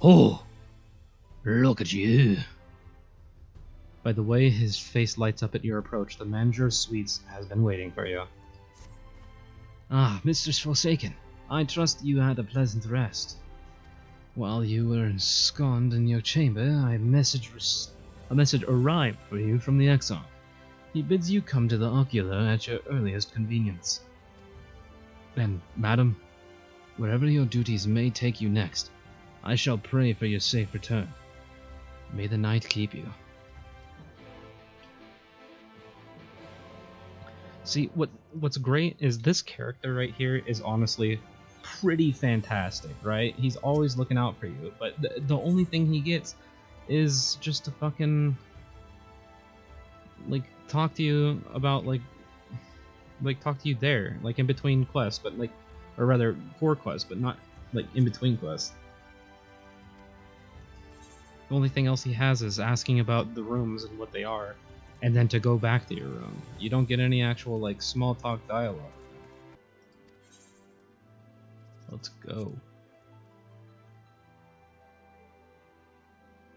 Oh, look at you. By the way his face lights up at your approach, the manager of suites has been waiting for you. Ah, Mistress Forsaken, I trust you had a pleasant rest. While you were ensconced in your chamber, a message arrived for you from the Exarch. He bids you come to the Ocular at your earliest convenience. And, madam, wherever your duties may take you next, I shall pray for your safe return. May the night keep you. See, what's great is this character right here is honestly pretty fantastic, right? He's always looking out for you, but the only thing he gets is just to fucking like talk to you about like talk to you there, like in between quests, but like, or rather for quests, but not like in between quests. The only thing else he has is asking about the rooms and what they are, and then to go back to your room. You don't get any actual like small talk dialogue. Let's go.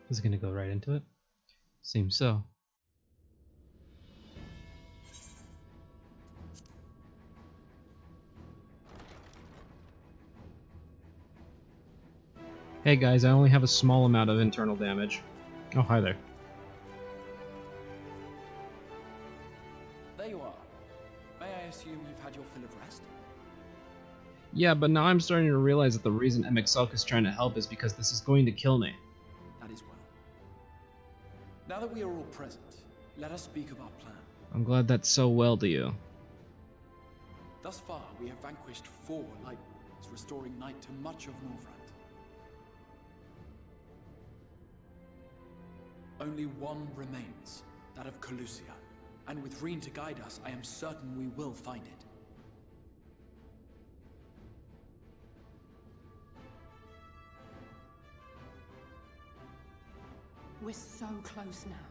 Is it gonna go right into it? Seems so. Hey guys, I only have a small amount of internal damage. Oh, hi there. There you are. May I assume you've had your fill of rest? Yeah, but now I'm starting to realize that the reason MXLK is trying to help is because this is going to kill me. That is well. Now that we are all present, let us speak of our plan. I'm glad that's so well to you. Thus far, we have vanquished 4 Lightwardens, restoring night to much of Northrend. Only one remains, that of Calusia, and with Reen to guide us, I am certain we will find it. We're so close now.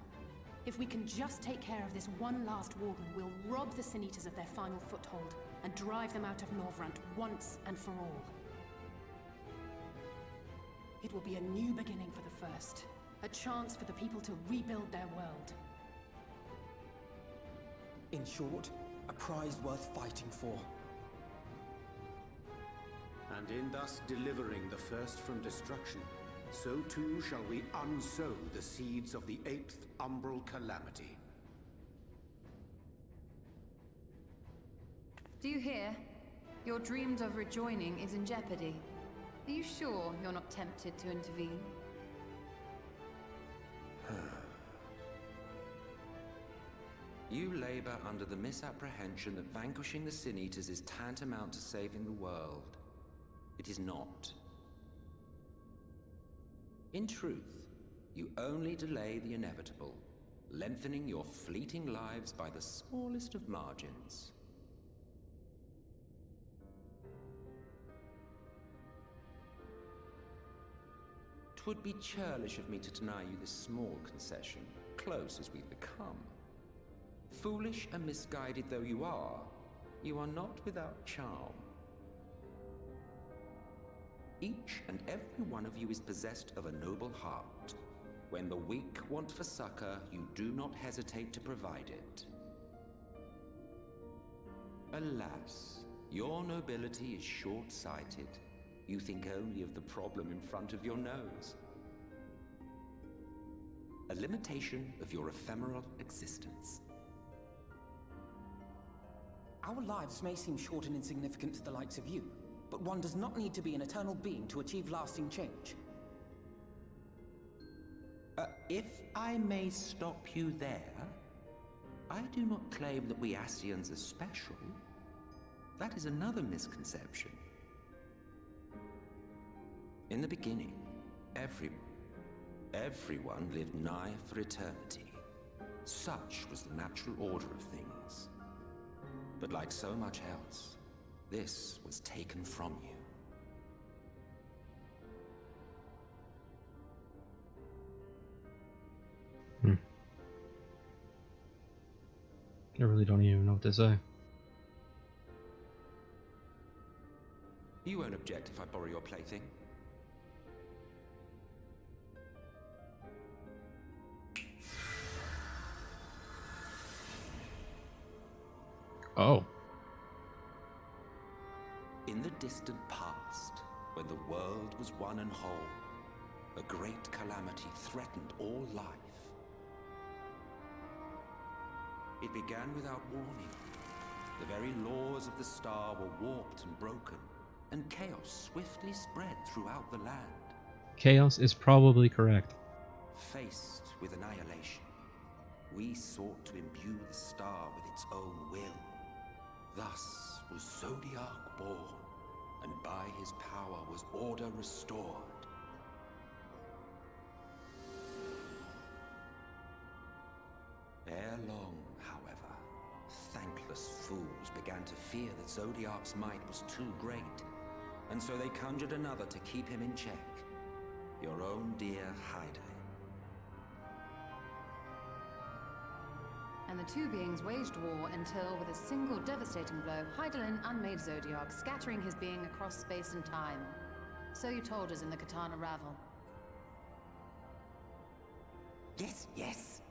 If we can just take care of this one last warden, we'll rob the Sin Eaters of their final foothold and drive them out of Northrend once and for all. It will be a new beginning for the First. A chance for the people to rebuild their world. In short, a prize worth fighting for. And in thus delivering the First from destruction, so too shall we unsow the seeds of the 8th umbral calamity. Do you hear? Your dreamed of rejoining is in jeopardy. Are you sure you're not tempted to intervene? You labor under the misapprehension that vanquishing the Sin Eaters is tantamount to saving the world. It is not. In truth, you only delay the inevitable, lengthening your fleeting lives by the smallest of margins. Twould be churlish of me to deny you this small concession, close as we've become. Foolish and misguided though you are not without charm. Each and every one of you is possessed of a noble heart. When the weak want for succor, you do not hesitate to provide it. Alas, your nobility is short-sighted. You think only of the problem in front of your nose. A limitation of your ephemeral existence. Our lives may seem short and insignificant to the likes of you, but one does not need to be an eternal being to achieve lasting change. If I may stop you there, I do not claim that we Ascians are special. That is another misconception. In the beginning, everyone lived nigh for eternity. Such was the natural order of things. But like so much else, this was taken from you. I really don't even know what to say. You won't object if I borrow your plaything? In the distant past, when the world was one and whole, a great calamity threatened all life. It began without warning. The very laws of the star were warped and broken, and chaos swiftly spread throughout the land. Chaos is probably correct. Faced with annihilation, we sought to imbue the star with its own will. Thus was Zodiac born, and by his power was order restored. Ere long, however, thankless fools began to fear that Zodiac's might was too great, and so they conjured another to keep him in check. Your own dear Hydaelyn. And the two beings waged war until, with a single devastating blow, Hydaelyn unmade Zodiac, scattering his being across space and time. So you told us in the Katana Ravel. Yes, yes.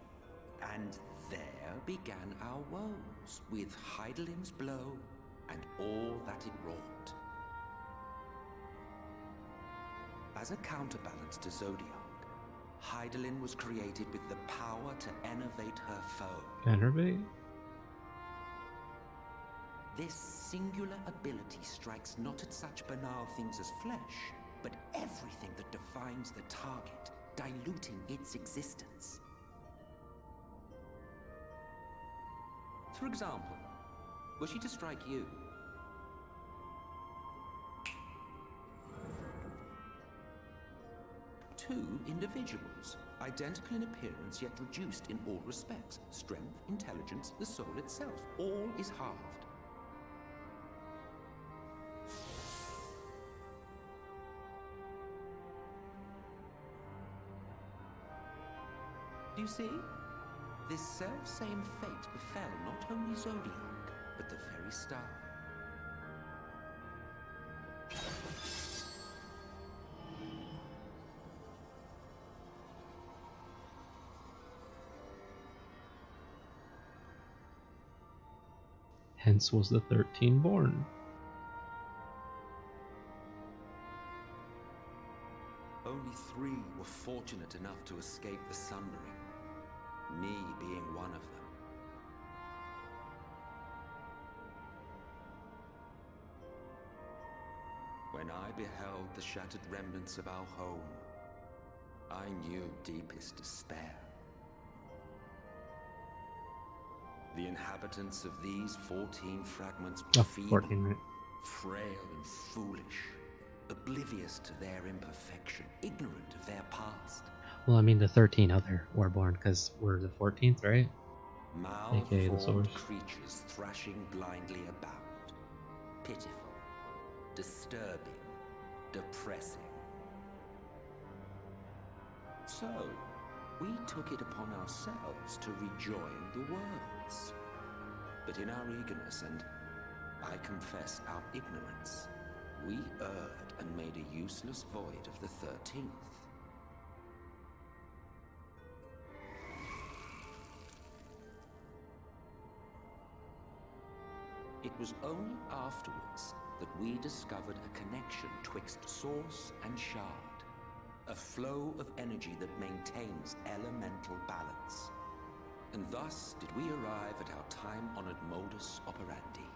And there began our woes, with Hydaelyn's blow and all that it wrought. As a counterbalance to Zodiac, Hydaelyn was created with the power to enervate her foe. Enervate? This singular ability strikes not at such banal things as flesh, but everything that defines the target, diluting its existence. For example, were she to strike you, two individuals, identical in appearance yet reduced in all respects. Strength, intelligence, the soul itself, all is halved. Do you see? This self-same fate befell not only Zodiac, but the very star. Hence was the 13 born. Only 3 were fortunate enough to escape the Sundering, me being one of them. When I beheld the shattered remnants of our home, I knew deepest despair. The inhabitants of these 14 fragments were feeble, 14, right? frail and foolish, oblivious to their imperfection, ignorant of their past. Well, I mean the 13 other were born, because we're the 14th, right? AKA the Malformed source. creatures thrashing blindly about. Pitiful, disturbing, depressing. So, we took it upon ourselves to rejoin the worlds. But in our eagerness and, I confess, our ignorance, we erred and made a useless void of the 13th. It was only afterwards that we discovered a connection twixt source and shard. A flow of energy that maintains elemental balance. And thus did we arrive at our time-honored modus operandi.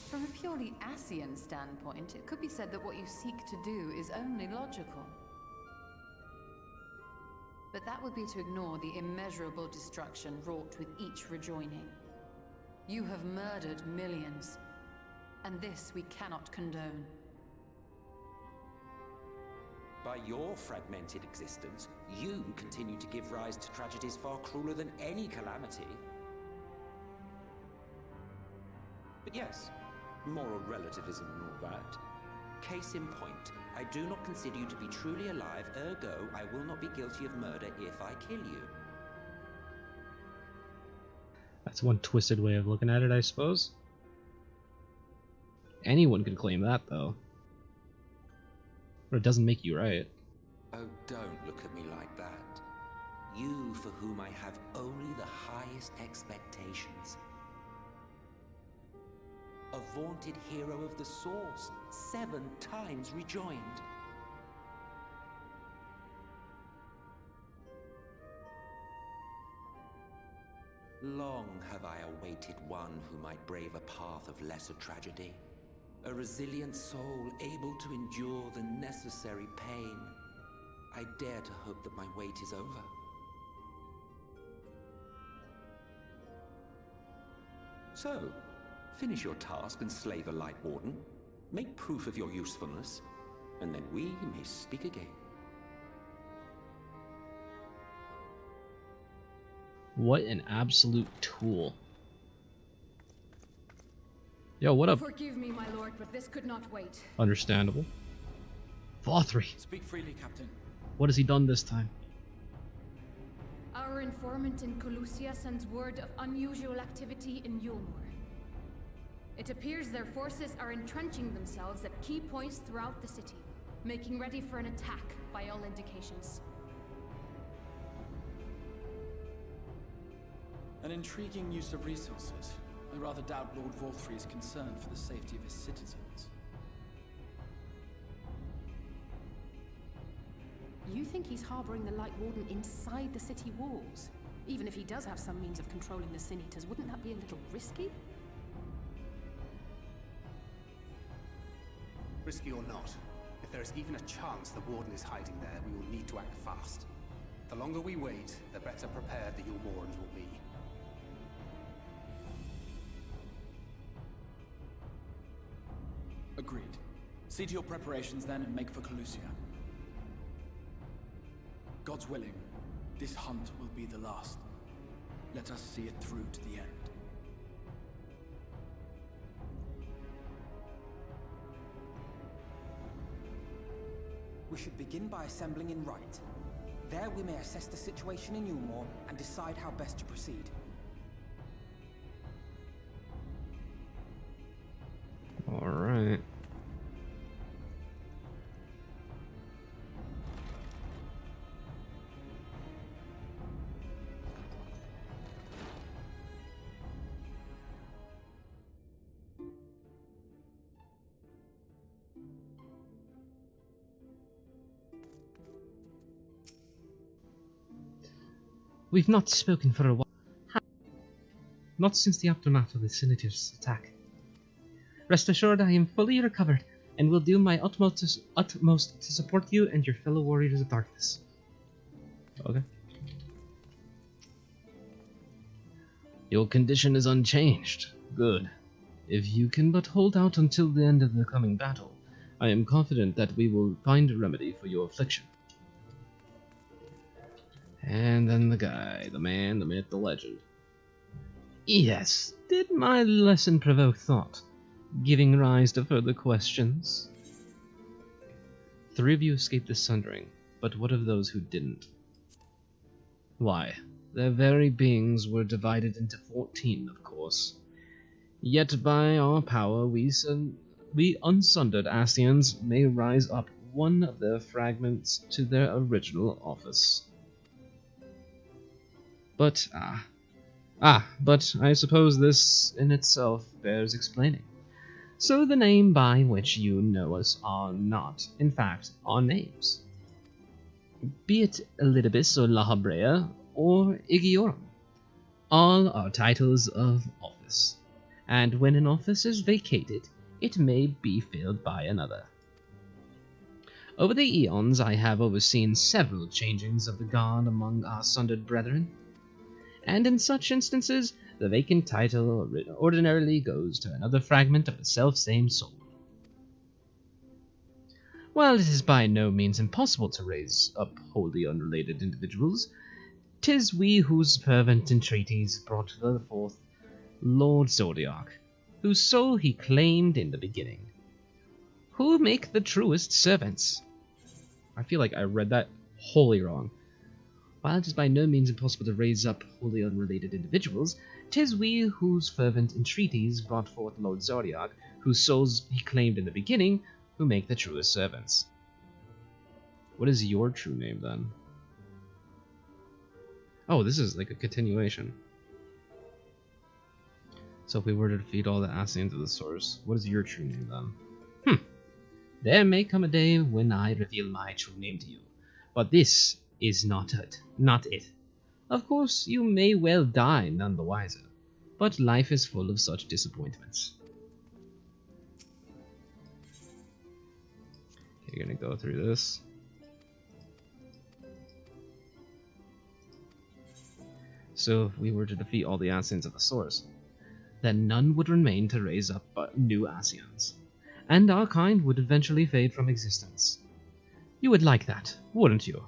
From a purely Ascian standpoint, it could be said that what you seek to do is only logical. But that would be to ignore the immeasurable destruction wrought with each rejoining. You have murdered millions, and this we cannot condone. By your fragmented existence, you continue to give rise to tragedies far crueler than any calamity. But yes, moral relativism and all that. Case in point, I do not consider you to be truly alive, ergo I will not be guilty of murder if I kill you. That's one twisted way of looking at it, I suppose. Anyone could claim that, though. But it doesn't make you right. Oh, don't look at me like that. You for whom I have only the highest expectations. A vaunted hero of the Source, 7 times rejoined. Long have I awaited one who might brave a path of lesser tragedy. A resilient soul able to endure the necessary pain. I dare to hope that my wait is over. So, finish your task and slay the Lightwarden. Make proof of your usefulness, and then we may speak again. What an absolute tool. Yo, what up? Forgive me, my lord, but this could not wait. Understandable. Vauthry, Speak freely, Captain. what has he done this time? Our informant in Colusia sends word of unusual activity in Yulmore. It appears their forces are entrenching themselves at key points throughout the city, making ready for an attack by all indications. An intriguing use of resources. I rather doubt Lord Vauthry is concerned for the safety of his citizens. You think he's harboring the Lightwarden inside the city walls? Even if he does have some means of controlling the Sin Eaters, wouldn't that be a little risky? Risky or not, if there is even a chance the Warden is hiding there, we will need to act fast. The longer we wait, the better prepared the Yulmorans will be. Agreed. See to your preparations then and make for Colusia. God's willing, this hunt will be the last. Let us see it through to the end. We should begin by assembling in Right. There we may assess the situation in Yulmore and decide how best to proceed. Alright. We've not spoken for a while. Not since the aftermath of the Senator's attack. Rest assured I am fully recovered, and will do my utmost to support you and your fellow warriors of darkness. Okay. Your condition is unchanged. Good. If you can but hold out until the end of the coming battle, I am confident that we will find a remedy for your affliction. And then the guy, the man, the myth, the legend. Yes, did my lesson provoke thought, giving rise to further questions? 3 of you escaped the sundering, but what of those who didn't? Why, their very beings were divided into 14, of course. Yet by our power we unsundered Ascians may rise up one of their fragments to their original office. But I suppose this in itself bears explaining. So the name by which you know us are not, in fact, our names. Be it Elidibus or La Habrea or Igiorum, all are titles of office, and when an office is vacated, it may be filled by another. Over the eons I have overseen several changings of the guard among our sundered brethren, and in such instances, the vacant title ordinarily goes to another fragment of the self-same soul. While it is by no means impossible to raise up wholly unrelated individuals, 'tis we whose fervent entreaties brought forth Lord Zodiac, whose soul he claimed in the beginning, who make the truest servants. I feel like I read that wholly wrong. While it is by no means impossible to raise up wholly unrelated individuals, 'tis we whose fervent entreaties brought forth Lord Zodiac, whose souls he claimed in the beginning, who make the truest servants. What is your true name, then? Oh, this is like a continuation. So if we were to defeat all the Ascians of the Source, what is your true name then? There may come a day when I reveal my true name to you, but this is not it. Not it. Of course, you may well die none the wiser, but life is full of such disappointments. Okay, you're gonna go through this. So if we were to defeat all the Ascians of the Source, then none would remain to raise up but new Ascians, and our kind would eventually fade from existence. You would like that, wouldn't you?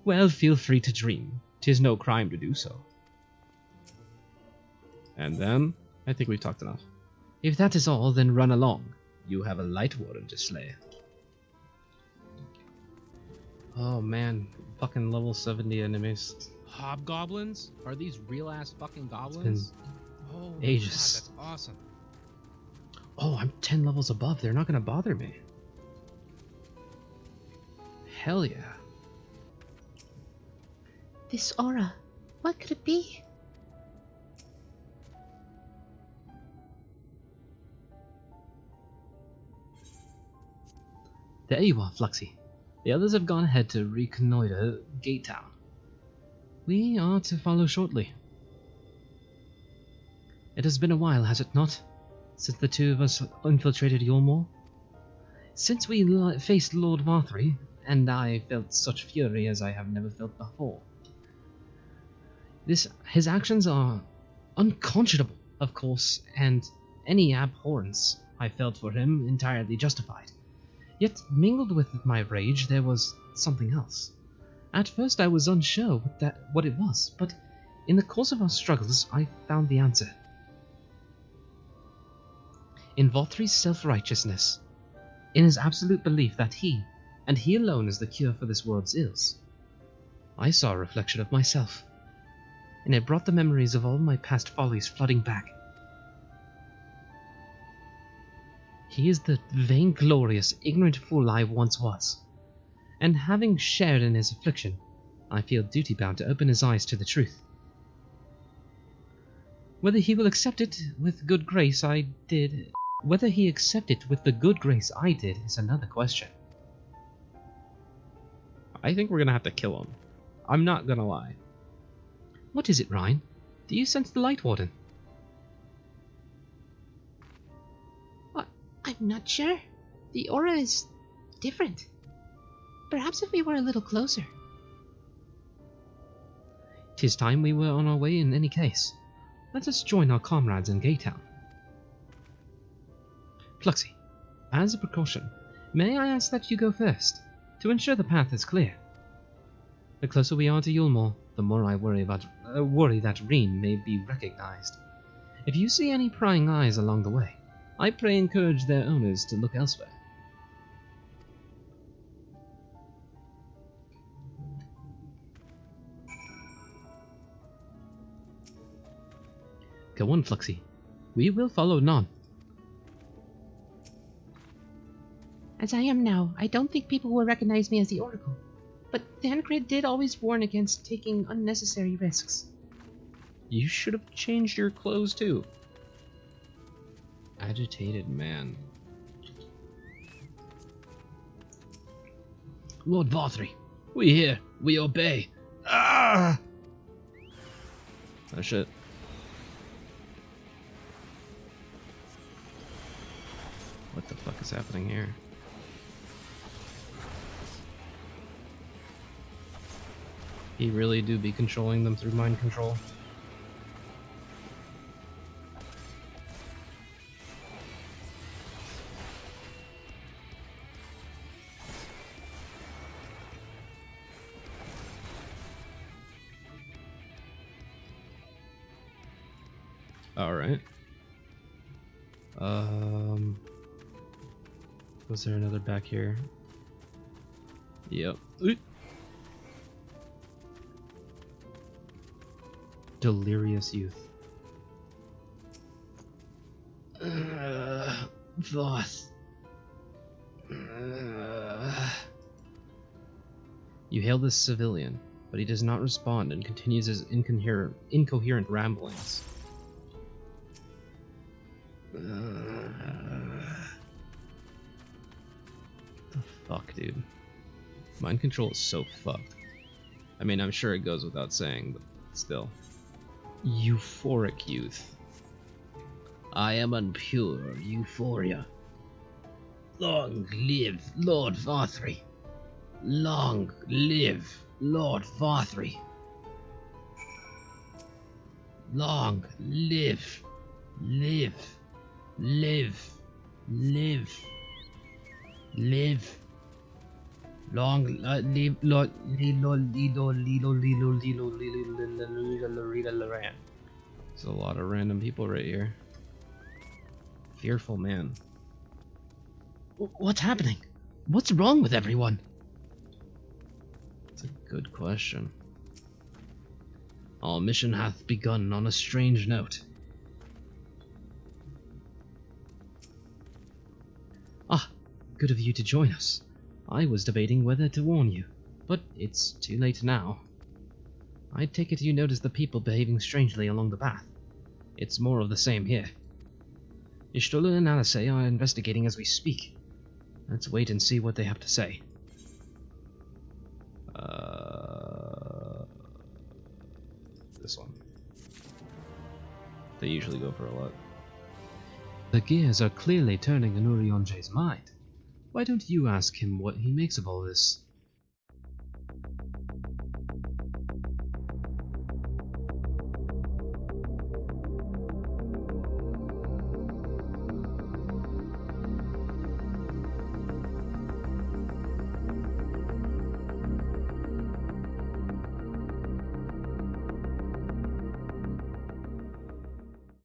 Well, feel free to dream. 'Tis no crime to do so. And then, I think we've talked enough. If that is all, then run along. You have a Lightwarden to slay. Oh man, fucking level 70 enemies. Hobgoblins? Are these real-ass fucking goblins? Oh, ages. God, that's awesome. Oh, I'm 10 levels above. They're not gonna bother me. Hell yeah. This aura, what could it be? There you are, Fluxy. The others have gone ahead to reconnoiter Gate Town. We are to follow shortly. It has been a while, has it not, since the two of us infiltrated Yulmore? Since we faced Lord Vauthry, and I felt such fury as I have never felt before. His actions are unconscionable, of course, and any abhorrence I felt for him entirely justified. Yet, mingled with my rage, there was something else. At first I was unsure what it was, but in the course of our struggles I found the answer. In Vauthry's self-righteousness, in his absolute belief that he, and he alone, is the cure for this world's ills, I saw a reflection of myself, and it brought the memories of all my past follies flooding back. He is the vainglorious, ignorant fool I once was, and having shared in his affliction, I feel duty-bound to open his eyes to the truth. Whether he accept it with the good grace I did is another question. I think we're gonna have to kill him. I'm not gonna lie. What is it, Ryan? Do you sense the Lightwarden? I'm not sure. The aura is different. Perhaps if we were a little closer. 'Tis time we were on our way in any case. Let us join our comrades in Gate Town. Fluxy, as a precaution, may I ask that you go first, to ensure the path is clear? The closer we are to Yulmore, the more I worry that Reen may be recognized. If you see any prying eyes along the way, I pray encourage their owners to look elsewhere. Go on, Fluxy. We will follow none. As I am now, I don't think people will recognize me as the Oracle. But Thancred did always warn against taking unnecessary risks. You should have changed your clothes too. Agitated man. Lord Vauthry, we hear, we obey. Ah! Oh shit. What the fuck is happening here? He really do be controlling them through mind control? Alright. Was there another back here? Yep. Delirious youth. Voth. You hail this civilian. but he does not respond and continues his incoherent ramblings. The fuck, dude? Mind control is so fucked. I mean, I'm sure it goes without saying, but still. Euphoric youth. I am unpure euphoria. Long live Lord Vauthry. Long live Lord Vauthry. Long live, live, live, live, live. Long live Lord Lido. There's a lot of random people right here. Fearful man. What's happening? What's wrong with everyone? That's a good question. Our mission hath begun on a strange note. Ah, good of you to join us. I was debating whether to warn you, but it's too late now. I take it you noticed the people behaving strangely along the path. It's more of the same here. Ishtolun and Alise are investigating as we speak. Let's wait and see what they have to say. This one. They usually go for a lot. The gears are clearly turning in Urionje's mind. Why don't you ask him what he makes of all this?